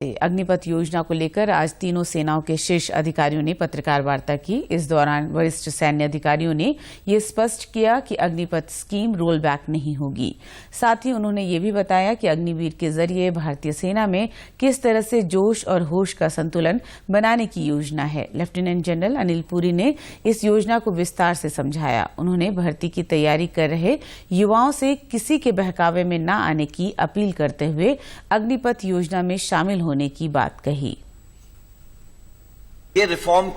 अग्निपथ योजना को लेकर आज तीनों सेनाओं के शीर्ष अधिकारियों ने पत्रकार वार्ता की। इस दौरान वरिष्ठ सैन्य अधिकारियों ने ये स्पष्ट किया कि अग्निपथ स्कीम रोल बैक नहीं होगी। साथ ही उन्होंने ये भी बताया कि अग्निवीर के जरिए भारतीय सेना में किस तरह से जोश और होश का संतुलन बनाने की योजना है। लेफ्टिनेंट जनरल अनिल पुरी ने इस योजना को विस्तार से समझाया। उन्होंने भर्ती की तैयारी कर रहे युवाओं से किसी के बहकावे में न आने की अपील करते हुए अग्निपथ योजना में शामिल होने की बात कही। ये रिफॉर्म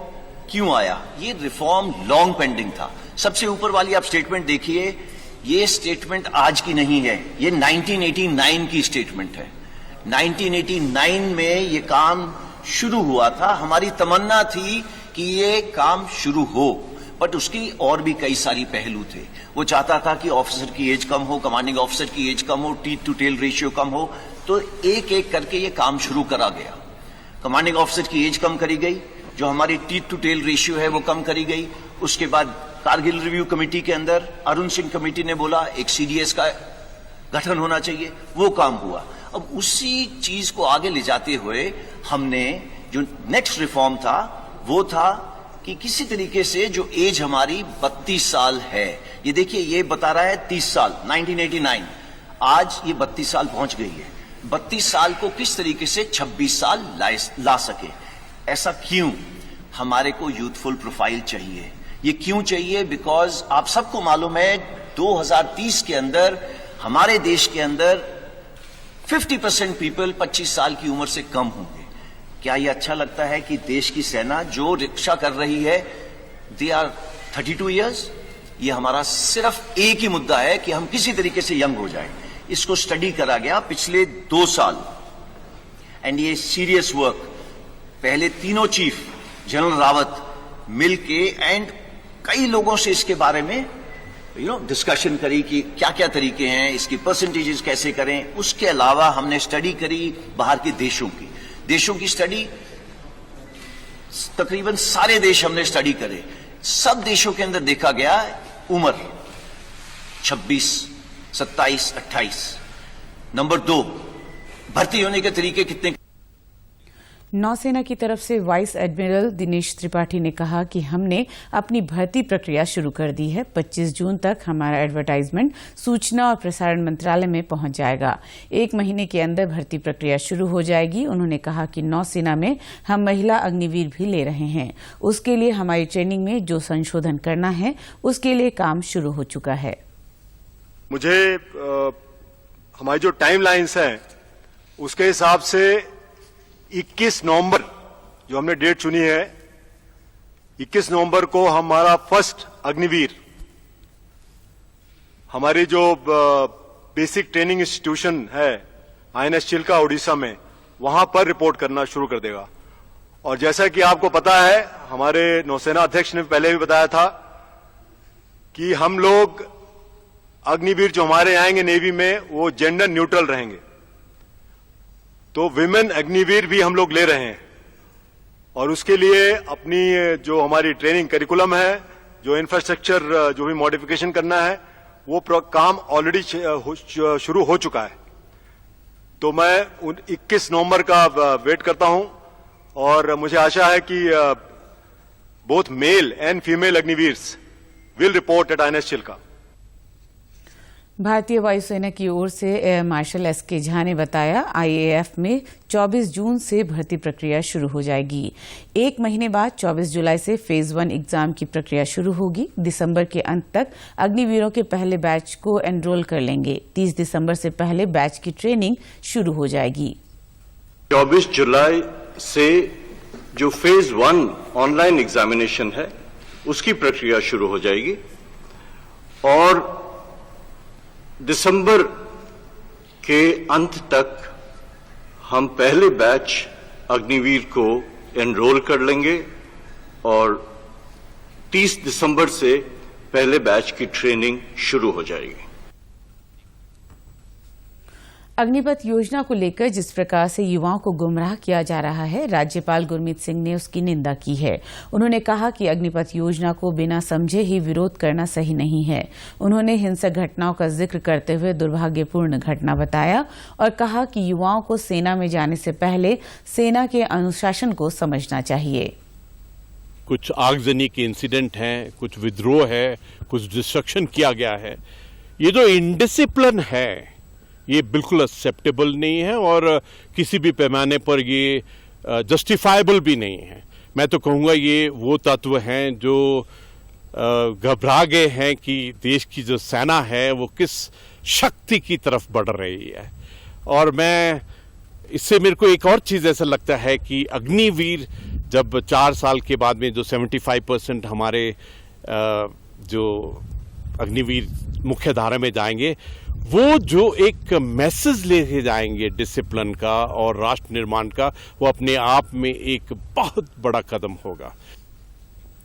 क्यों आया? ये रिफॉर्म लॉन्ग पेंडिंग था। सबसे ऊपर वाली आप स्टेटमेंट देखिए, ये स्टेटमेंट आज की नहीं है, ये 1989 की स्टेटमेंट है। 1989 में ये काम शुरू हुआ था। हमारी तमन्ना थी कि ये काम शुरू हो, बट उसकी और भी कई सारी पहलू थे। वो चाहता था कि ऑफिसर की एज कम हो, कमांडिंग ऑफिसर की एज कम हो, टीथ टू टेल रेशियो कम हो, तो एक एक करके ये काम शुरू करा गया। कमांडिंग ऑफिसर की एज कम करी गई, जो हमारी टीथ टू टेल रेशियो है वो कम करी गई। उसके बाद कारगिल रिव्यू कमेटी के अंदर अरुण सिंह कमेटी ने बोला एक सीडीएस का गठन होना चाहिए, वो काम हुआ। अब उसी चीज को आगे ले जाते हुए हमने जो नेक्स्ट रिफॉर्म था वो था कि किसी तरीके से जो एज हमारी 32 साल है, ये देखिए ये बता रहा है 30 साल 1989, आज ये 32 साल पहुंच गई है। 32 साल को किस तरीके से 26 साल ला सके। ऐसा क्यों? हमारे को यूथफुल प्रोफाइल चाहिए। ये क्यों चाहिए? बिकॉज आप सबको मालूम है 2030 के अंदर हमारे देश के अंदर 50% पीपल 25 साल की उम्र से कम होंगे। क्या ये अच्छा लगता है कि देश की सेना जो रक्षा कर रही है दे आर 32 ईयर्स? ये हमारा सिर्फ एक ही मुद्दा है कि हम किसी तरीके से यंग हो जाएं। इसको स्टडी करा गया पिछले 2 साल, एंड ये सीरियस वर्क। पहले तीनों चीफ जनरल रावत मिलके एंड कई लोगों से इसके बारे में डिस्कशन करी कि क्या क्या तरीके हैं, इसकी परसेंटेजेस कैसे करें। उसके अलावा हमने स्टडी करी बाहर के देशों की स्टडी। तकरीबन सारे देश हमने स्टडी करे। सब देशों के अंदर देखा गया उम्र 26, 27, 28। नंबर 2, भर्ती होने के तरीके कितने। नौसेना की तरफ से वाइस एडमिरल दिनेश त्रिपाठी ने कहा कि हमने अपनी भर्ती प्रक्रिया शुरू कर दी है। 25 जून तक हमारा एडवर्टाइजमेंट सूचना और प्रसारण मंत्रालय में पहुंच जाएगा। 1 महीने के अंदर भर्ती प्रक्रिया शुरू हो जाएगी। उन्होंने कहा कि नौसेना में हम महिला अग्निवीर भी ले रहे हैं। उसके लिए हमारी ट्रेनिंग में जो संशोधन करना है उसके लिए काम शुरू हो चुका है। मुझे हमारी जो टाइमलाइंस है उसके हिसाब से 21 नवंबर जो हमने डेट चुनी है, 21 नवंबर को हमारा फर्स्ट अग्निवीर हमारी जो बेसिक ट्रेनिंग इंस्टीट्यूशन है आईएनएस चिल्का उड़ीसा में, वहां पर रिपोर्ट करना शुरू कर देगा। और जैसा कि आपको पता है, हमारे नौसेना अध्यक्ष ने पहले भी बताया था कि हम लोग अग्निवीर जो हमारे आएंगे नेवी में वो जेंडर न्यूट्रल रहेंगे। तो विमेन अग्निवीर भी हम लोग ले रहे हैं, और उसके लिए अपनी जो हमारी ट्रेनिंग करिकुलम है, जो इंफ्रास्ट्रक्चर जो भी मॉडिफिकेशन करना है, वो काम ऑलरेडी शुरू हो चुका है। तो मैं 21 नवंबर का वेट करता हूं, और मुझे आशा है कि both male and female Agniveers will report at INS Chilka. भारतीय वायुसेना की ओर से एयर मार्शल एसके झा ने बताया, आईएएफ में 24 जून से भर्ती प्रक्रिया शुरू हो जाएगी। 1 महीने बाद 24 जुलाई से फेज 1 एग्जाम की प्रक्रिया शुरू होगी। दिसंबर के अंत तक अग्निवीरों के पहले बैच को एनरोल कर लेंगे। 30 दिसंबर से पहले बैच की ट्रेनिंग शुरू हो जाएगी। 24 जुलाई से जो फेज 1 ऑनलाइन एग्जामिनेशन है उसकी प्रक्रिया शुरू हो जाएगी, और दिसंबर के अंत तक हम पहले बैच अग्निवीर को एनरोल कर लेंगे, और 30 दिसंबर से पहले बैच की ट्रेनिंग शुरू हो जाएगी। अग्निपथ योजना को लेकर जिस प्रकार से युवाओं को गुमराह किया जा रहा है, राज्यपाल गुरमीत सिंह ने उसकी निंदा की है। उन्होंने कहा कि अग्निपथ योजना को बिना समझे ही विरोध करना सही नहीं है। उन्होंने हिंसक घटनाओं का जिक्र करते हुए दुर्भाग्यपूर्ण घटना बताया और कहा कि युवाओं को सेना में जाने से पहले सेना के अनुशासन को समझना चाहिए। कुछ आगजनी के इंसिडेंट हैं, कुछ विद्रोह है, कुछ डिस्ट्रक्शन किया गया है। ये जो इनडिसिप्लिन है ये बिल्कुल एक्सेप्टेबल नहीं है और किसी भी पैमाने पर ये जस्टिफाइबल भी नहीं है। मैं तो कहूँगा ये वो तत्व हैं जो घबरा गए हैं कि देश की जो सेना है वो किस शक्ति की तरफ बढ़ रही है। और मैं इससे मेरे को एक और चीज़ ऐसा लगता है कि अग्निवीर जब 4 साल के बाद में जो 75% हमारे जो अग्निवीर मुख्य धारा में जाएंगे, वो जो एक मैसेज लेके जाएंगे डिसिप्लिन का और राष्ट्र निर्माण का, वो अपने आप में एक बहुत बड़ा कदम होगा।